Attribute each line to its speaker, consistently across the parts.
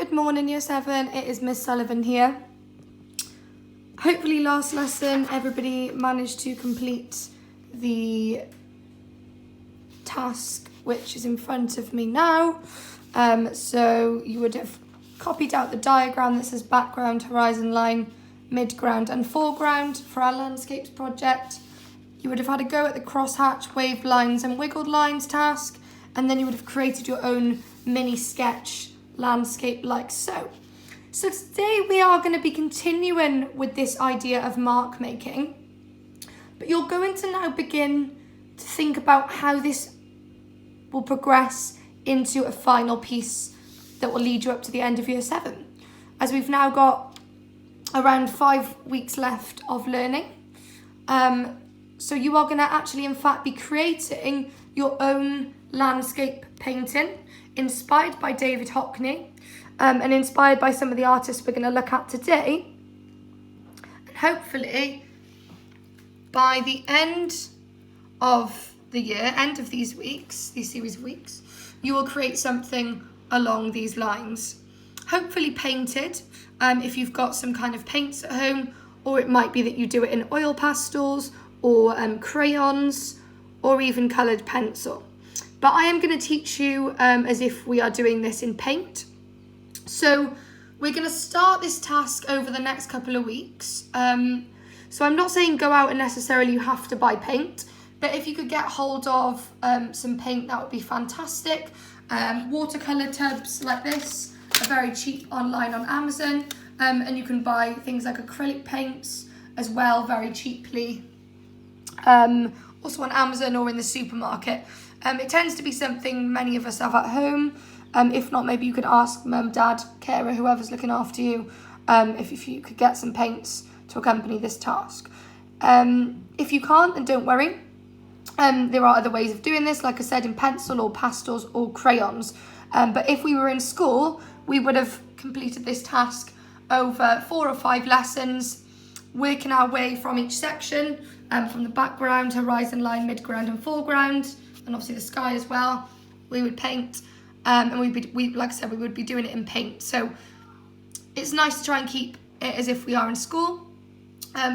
Speaker 1: Good morning, Year 7. It is Miss Sullivan here. Hopefully last lesson everybody managed to complete the task which is in front of me now. So you would have copied out the diagram that says background, horizon line, midground and foreground for our landscapes project. You would have had a go at the crosshatch, waved lines and wiggled lines task, and then you would have created your own mini sketch landscape like so. So today we are going to be continuing with this idea of mark making, but you're going to now begin to think about how this will progress into a final piece that will lead you up to the end of Year 7, as we've now got around 5 weeks left of learning. So you are going to actually in fact be creating your own landscape painting inspired by David Hockney and inspired by some of the artists we're going to look at today. And hopefully by the end of the year, end of these weeks, these series of weeks, you will create something along these lines. Hopefully painted, if you've got some kind of paints at home, or it might be that you do it in oil pastels or crayons or even coloured pencil. But I am going to teach you as if we are doing this in paint. So we're going to start this task over the next couple of weeks. So I'm not saying go out and necessarily you have to buy paint, but if you could get hold of some paint, that would be fantastic. Watercolour tubs like this are very cheap online on Amazon, and you can buy things like acrylic paints as well very cheaply, also on Amazon or in the supermarket. It tends to be something many of us have at home. If not, maybe you could ask mum, dad, carer, whoever's looking after you, if you could get some paints to accompany this task. If you can't, then don't worry. There are other ways of doing this, like I said, in pencil or pastels or crayons. But if we were in school, we would have completed this task over 4 or 5 lessons, working our way from each section, from the background, horizon line, midground and foreground, and obviously the sky as well. We would paint, and like I said, we would be doing it in paint. So it's nice to try and keep it as if we are in school.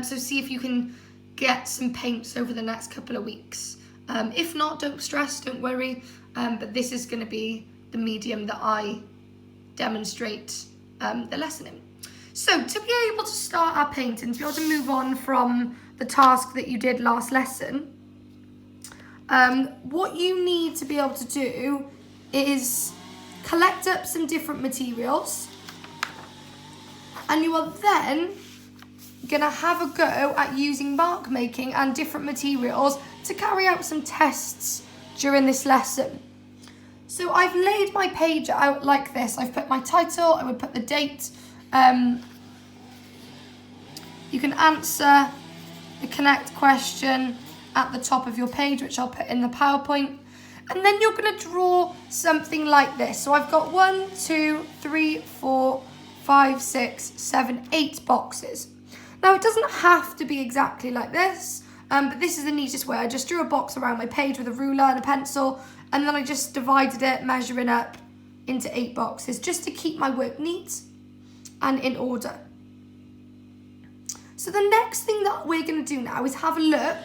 Speaker 1: So see if you can get some paints over the next couple of weeks. If not, don't stress, don't worry. But this is going to be the medium that I demonstrate the lesson in. So to be able to start our painting, to be able to move on from the task that you did last lesson, what you need to be able to do is collect up some different materials, and you are then gonna have a go at using mark making and different materials to carry out some tests during this lesson. So I've laid my page out like this. I've put my title, I would put the date. You can answer the connect question at the top of your page, which I'll put in the PowerPoint. And then you're going to draw something like this. So I've got 1, 2, 3, 4, 5, 6, 7, 8 boxes. Now it doesn't have to be exactly like this, but this is the neatest way. I just drew a box around my page with a ruler and a pencil, and then I just divided it, measuring up into 8 boxes, just to keep my work neat and in order. So the next thing that we're going to do now is have a look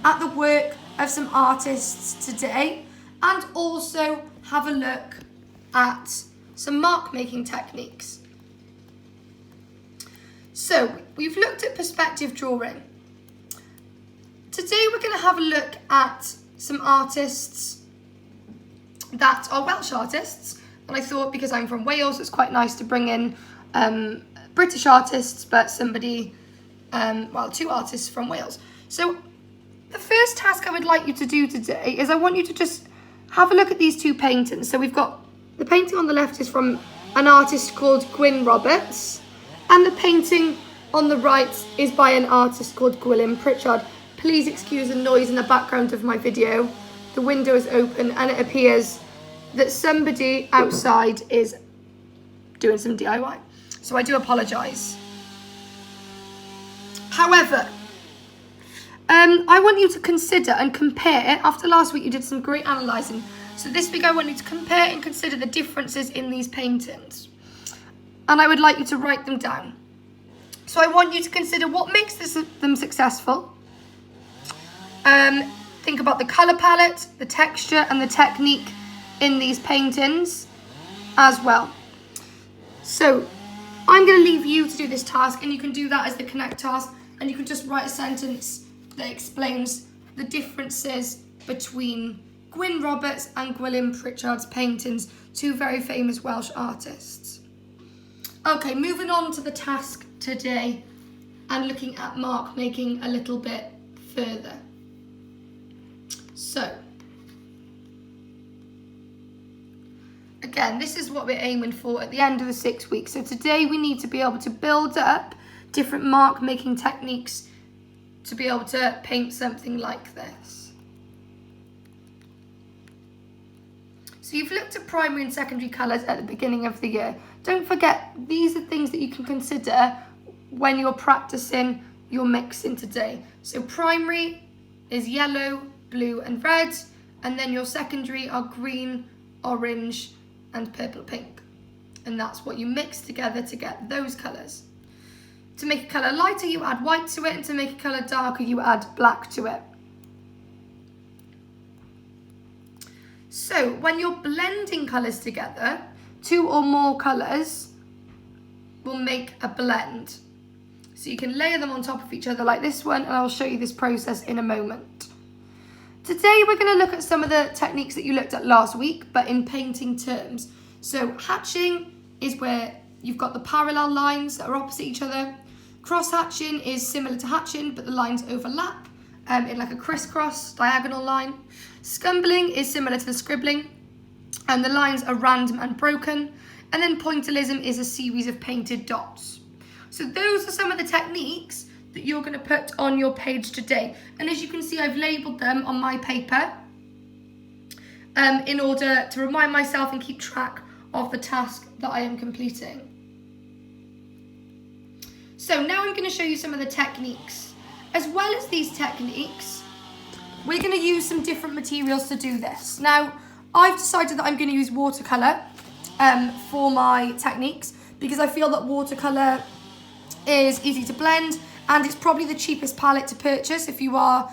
Speaker 1: at the work of some artists today, and also have a look at some mark making techniques. So we've looked at perspective drawing. Today we're going to have a look at some artists that are Welsh artists, and I thought because I'm from Wales it's quite nice to bring in British artists, but somebody, 2 artists from Wales. So the first task I would like you to do today is I want you to just have a look at these 2 paintings. So we've got the painting on the left is from an artist called Gwyn Roberts, and the painting on the right is by an artist called Gwilym Pritchard. Please excuse the noise in the background of my video. The window is open and it appears that somebody outside is doing some DIY. So I do apologise. However, I want you to consider and compare. After last week you did some great analysing. So this week I want you to compare and consider the differences in these paintings. and I would like you to write them down. So I want you to consider what makes them successful. Think about the colour palette, the texture and the technique in these paintings as well. So I'm going to leave you to do this task, and you can do that as the connect task, and you can just write a sentence that explains the differences between Gwyn Roberts and Gwilym Pritchard's paintings, two very famous Welsh artists. Okay, moving on to the task today and looking at mark making a little bit further. So, again, this is what we're aiming for at the end of the 6 weeks. So today we need to be able to build up different mark making techniques to be able to paint something like this. So you've looked at primary and secondary colours at the beginning of the year. Don't forget, these are things that you can consider when you're practicing your mixing today. So primary is yellow, blue and red, and then your secondary are green, orange and purple pink. And that's what you mix together to get those colours. To make a colour lighter, you add white to it, and to make a colour darker, you add black to it. So when you're blending colours together, 2 or more colours will make a blend. So you can layer them on top of each other like this one, and I'll show you this process in a moment. Today we're going to look at some of the techniques that you looked at last week, but in painting terms. So hatching is where you've got the parallel lines that are opposite each other. Cross hatching is similar to hatching, but the lines overlap in like a crisscross diagonal line. Scumbling is similar to the scribbling, and the lines are random and broken. And then pointillism is a series of painted dots. So those are some of the techniques that you're going to put on your page today. And as you can see, I've labelled them on my paper in order to remind myself and keep track of the task that I am completing. So now I'm going to show you some of the techniques. As well as these techniques, we're going to use some different materials to do this. Now, I've decided that I'm going to use watercolour for my techniques, because I feel that watercolour is easy to blend, and it's probably the cheapest palette to purchase if you are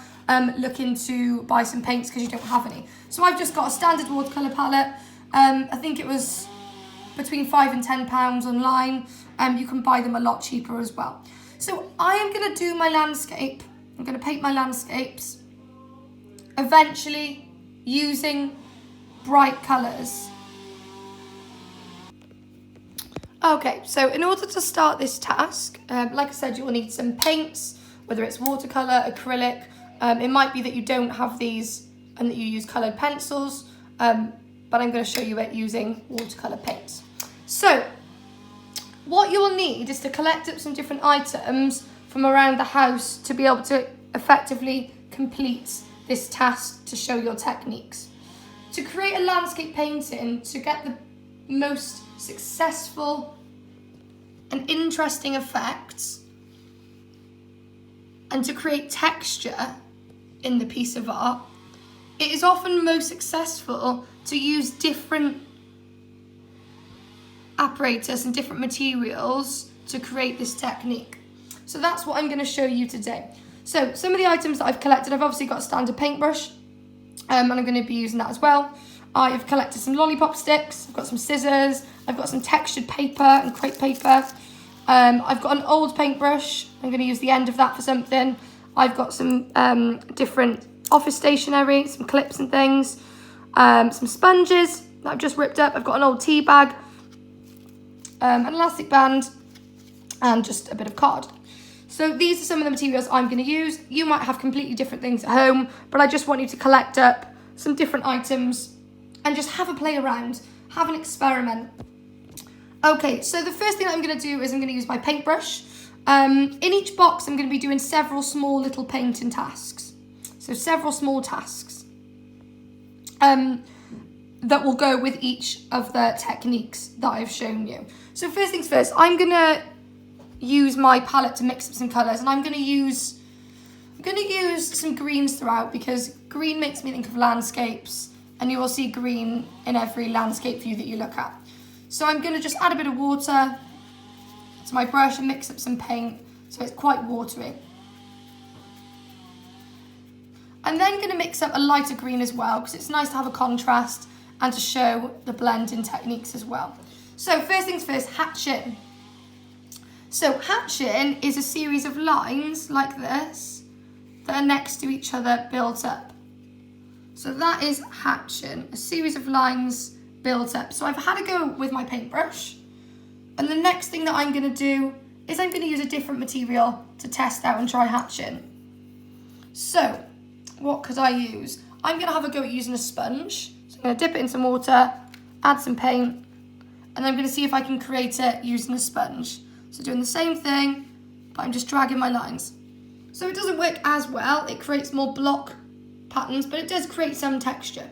Speaker 1: looking to buy some paints because you don't have any. So I've just got a standard watercolour palette. I think it was between £5 and £10 online. You can buy them a lot cheaper as well. So I am going to do my landscape. I'm going to paint my landscapes, eventually using bright colours. Okay, so in order to start this task, like I said, you will need some paints, whether it's watercolour, acrylic. It might be that you don't have these and that you use coloured pencils, but I'm going to show you it using watercolour paints. So, what you will need is to collect up some different items from around the house to be able to effectively complete this task to show your techniques. To create a landscape painting, to get the most successful and interesting effects, and to create texture in the piece of art, it is often most successful to use different apparatus and different materials to create this technique. So that's what I'm going to show you today. So some of the items that I've collected, I've obviously got a standard paintbrush, and I'm going to be using that as well. I've collected some lollipop sticks, I've got some scissors, I've got some textured paper and crepe paper. I've got an old paintbrush, I'm going to use the end of that for something. I've got some different office stationery, some clips and things, some sponges that I've just ripped up. I've got an old tea bag, an elastic band, and just a bit of card. So these are some of the materials I'm going to use. You might have completely different things at home, but I just want you to collect up some different items and just have a play around, have an experiment. Okay, so the first thing I'm going to do is I'm going to use my paintbrush. In each box, I'm going to be doing several small little painting tasks. So several small tasks that will go with each of the techniques that I've shown you. So first things first, I'm going to use my palette to mix up some colours, and I'm going to use some greens throughout, because green makes me think of landscapes, and you will see green in every landscape view that you look at. So I'm going to just add a bit of water to my brush and mix up some paint so it's quite watery. I'm then going to mix up a lighter green as well because it's nice to have a contrast and to show the blending techniques as well. So first things first, hatching. So hatching is a series of lines like this that are next to each other built up. So that is hatching, a series of lines built up. So I've had a go with my paintbrush, and the next thing that I'm going to do is I'm going to use a different material to test out and try hatching. So what could I use? I'm going to have a go at using a sponge. So I'm going to dip it in some water, add some paint, and I'm going to see if I can create it using a sponge. So doing the same thing, but I'm just dragging my lines. So it doesn't work as well, it creates more block patterns, but it does create some texture.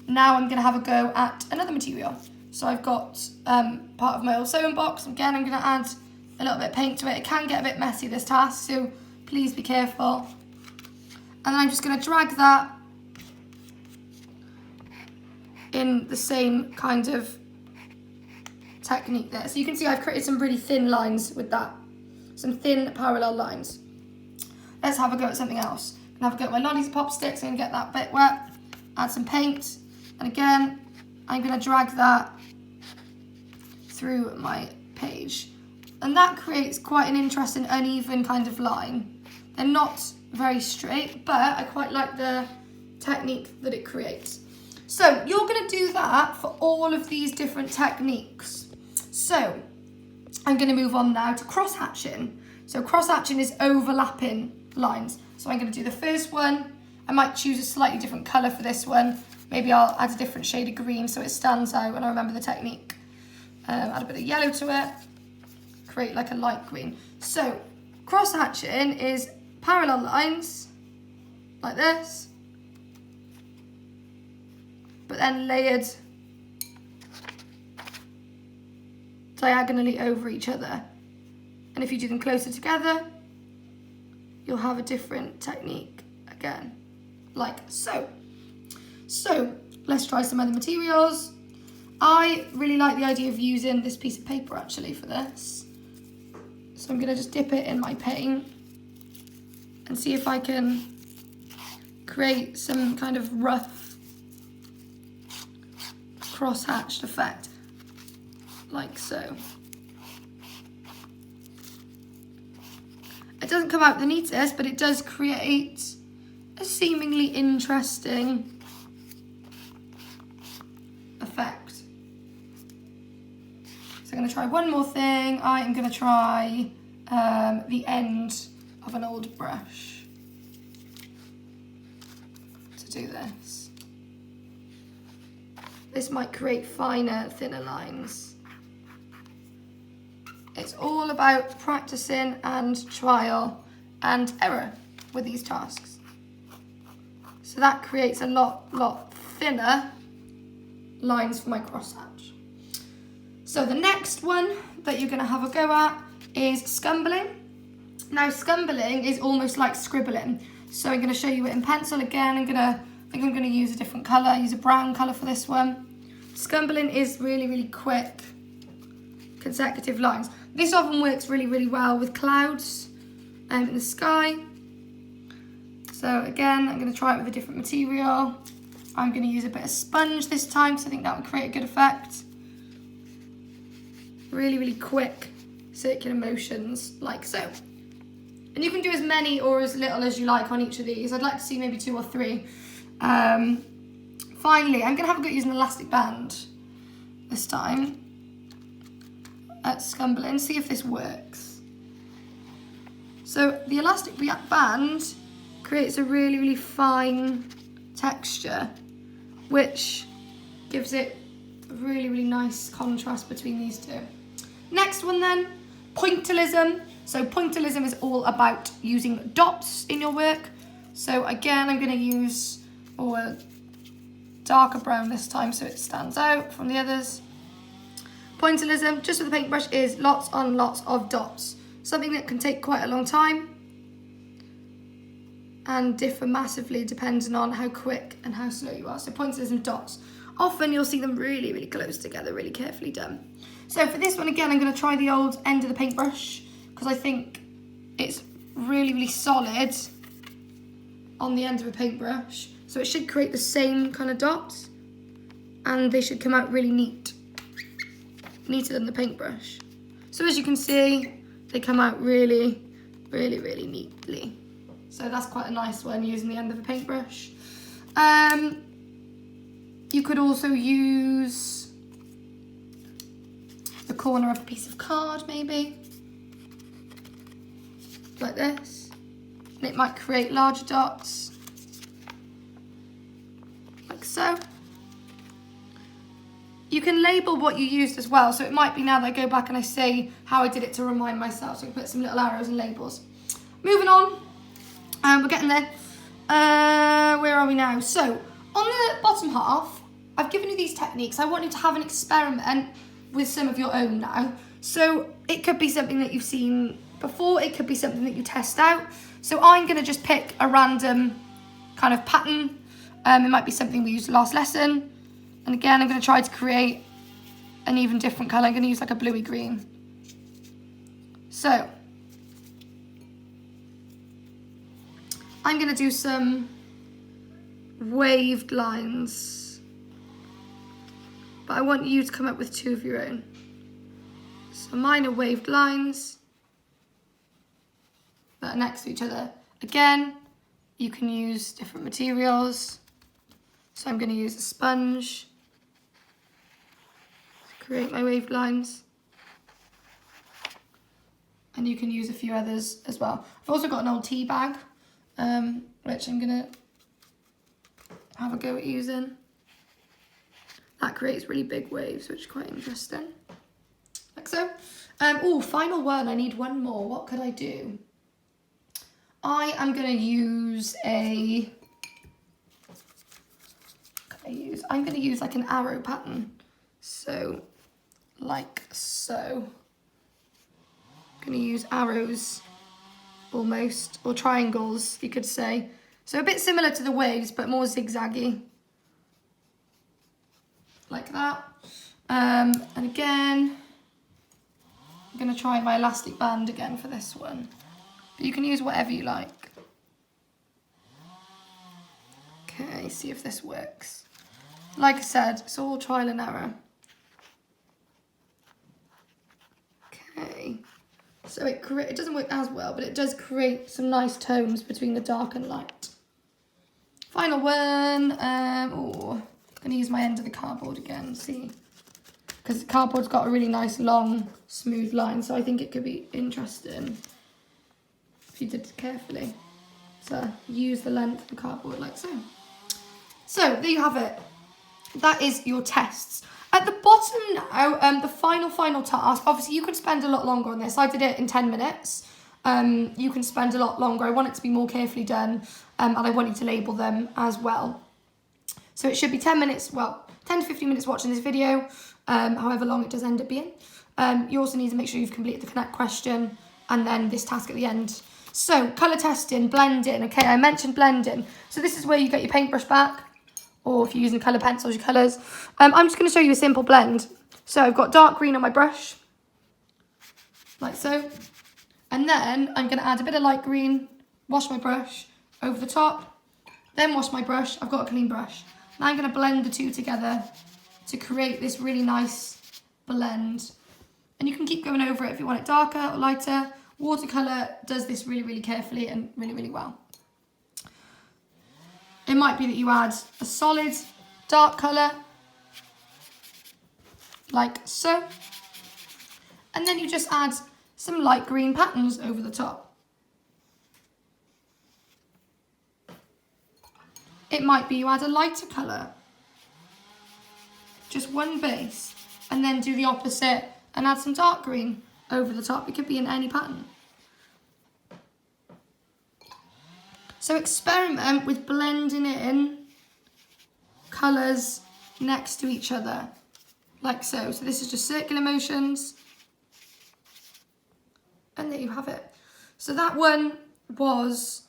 Speaker 1: Now I'm going to have a go at another material. So I've got part of my old sewing box. Again, I'm going to add a little bit of paint to it. It can get a bit messy, this task, so please be careful. And then I'm just going to drag that in the same kind of technique there. So you can see I've created some really thin lines with that. Some thin parallel lines. Let's have a go at something else. I'm going to have a go at my Lollipop sticks. I'm going to get that bit wet. Add some paint. And again, I'm going to drag that through my page. And that creates quite an interesting uneven kind of line. They're not very straight, but I quite like the technique that it creates. So you're going to do that for all of these different techniques. So I'm going to move on now to cross hatching. So cross hatching is overlapping lines. So I'm going to do the first one. I might choose a slightly different colour for this one. Maybe I'll add a different shade of green so it stands out and I remember the technique. Add a bit of yellow to it. Create like a light green. So cross hatching is parallel lines like this, but then layered diagonally over each other. And if you do them closer together, you'll have a different technique again, like so. So let's try some other materials. I really like the idea of using this piece of paper actually for this. So I'm going to just dip it in my paint and see if I can create some kind of rough cross-hatched effect, like so. It doesn't come out the neatest, but it does create a seemingly interesting effect. So I'm going to try one more thing. I am going to try the end of an old brush to do this. This might create finer, thinner lines. It's all about practicing and trial and error with these tasks. So that creates a lot thinner lines for my crosshatch. So the next one that you're going to have a go at is scumbling. Now scumbling is almost like scribbling. So I'm going to show you it in pencil again. I think I'm going to use a different colour, use a brown colour for this one. Scumbling is really quick, consecutive lines. This often works really well with clouds in the sky. So again, I'm going to try it with a different material. I'm going to use a bit of sponge this time because I think that would create a good effect. Really quick circular motions like so. And you can do as many or as little as you like on each of these. I'd like to see maybe 2 or 3. Finally, I'm going to have a go at using an elastic band this time at scumbling, see if this works. So the elastic band creates a really fine texture, which gives it a really nice contrast between these two. Next one then, pointillism. So pointillism is all about using dots in your work. So again, I'm going to use a darker brown this time so it stands out from the others. Pointillism, just with the paintbrush, is lots and lots of dots. Something that can take quite a long time and differ massively depending on how quick and how slow you are. So pointillism dots. Often you'll see them really close together, really carefully done. So for this one, again, I'm going to try the old end of the paintbrush because I think it's really, really solid on the end of a paintbrush. So it should create the same kind of dots and they should come out really neat. Neater than the paintbrush. So as you can see, they come out really, really, really neatly. So that's quite a nice one using the end of a paintbrush. You could also use the corner of a piece of card, maybe. Like this. And it might create larger dots. Like so. You can label what you used as well. So it might be now that I go back and I say how I did it to remind myself. So I can put some little arrows and labels. Moving on. We're getting there. Where are we now? So on the bottom half, I've given you these techniques. I want you to have an experiment with some of your own now. So it could be something that you've seen before. It could be something that you test out. So I'm going to just pick a random kind of pattern. It might be something we used last lesson. And again, I'm going to try to create an even different colour. I'm going to use like a bluey green. So I'm going to do some waved lines. But I want you to come up with two of your own. So mine are waved lines that are next to each other. Again, you can use different materials. So I'm going to use a sponge to create my waved lines. And you can use a few others as well. I've also got an old tea bag, which I'm going to have a go at using. That creates really big waves, which is quite interesting. Like so. Oh, final one. I need one more. What could I do? I am going to use I'm going to use like an arrow pattern. So, like so. I'm going to use arrows almost, or triangles, you could say. So a bit similar to the waves, but more zigzaggy. Like that. And again, I'm going to try my elastic band again for this one. But you can use whatever you like. Okay, see if this works. Like I said, it's all trial and error. Okay, so it doesn't work as well, but it does create some nice tones between the dark and light. Final one. I'm going to use my end of the cardboard again, see? Because the cardboard's got a really nice, long, smooth line, so I think it could be interesting if you did it carefully. So use the length of the cardboard like so. So there you have it. That is your tests. At the bottom now, the final task. Obviously, you can spend a lot longer on this. I did it in 10 minutes. You can spend a lot longer. I want it to be more carefully done, and I want you to label them as well. So it should be 10 minutes, well, 10 to 15 minutes watching this video, however long it does end up being. You also need to make sure you've completed the Connect question and then this task at the end. So, colour testing, blending. Okay, I mentioned blending. So this is where you get your paintbrush back, or if you're using colour pencils, your colours. I'm just going to show you a simple blend. So I've got dark green on my brush, like so. And then I'm going to add a bit of light green, wash my brush over the top, then wash my brush. I've got a clean brush. Now I'm going to blend the two together to create this really nice blend. And you can keep going over it if you want it darker or lighter. Watercolour does this really, really carefully and really, really well. It might be that you add a solid dark colour, like so. And then you just add some light green patterns over the top. It might be you add a lighter colour, just one base, and then do the opposite and add some dark green over the top. It could be in any pattern. So experiment with blending in colours next to each other, like so. So this is just circular motions. And there you have it. So that one was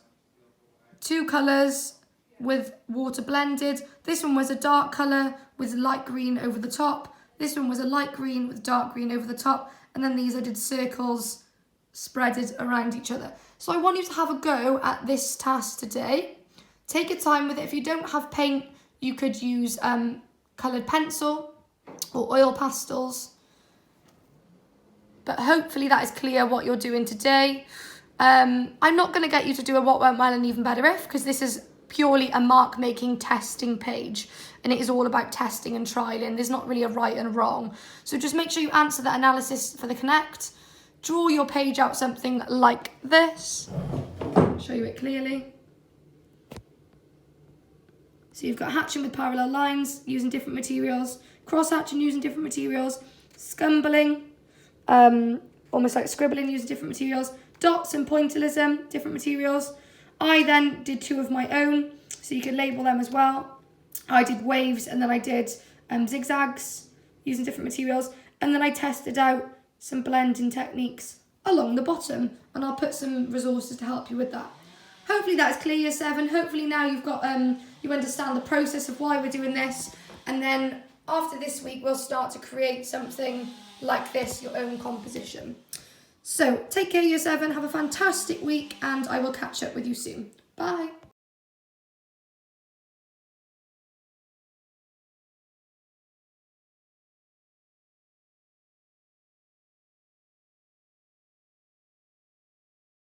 Speaker 1: two colours with water blended. This one was a dark colour with light green over the top. This one was a light green with dark green over the top, and then these I did circles spreaded around each other. So I want you to have a go at this task today. Take your time with it. If you don't have paint, you could use coloured pencil or oil pastels. But hopefully that is clear what you're doing today. I'm not going to get you to do a what went well and even better if, because this is purely a mark making testing page, and it is all about testing and trialing. There's not really a right and wrong. So just make sure you answer that analysis for the Connect. Draw your page out something like this. Show you it clearly. So you've got hatching with parallel lines using different materials, cross hatching using different materials, scumbling, almost like scribbling using different materials, dots and pointillism, different materials. I then did 2 of my own, so you could label them as well. I did waves, and then I did zigzags using different materials, and then I tested out some blending techniques along the bottom, and I'll put some resources to help you with that. Hopefully that's clear, Year 7. Hopefully now you've got you understand the process of why we're doing this, and then after this week we'll start to create something like this, your own composition. So take care, Year 7, have a fantastic week, and I will catch up with you soon. Bye.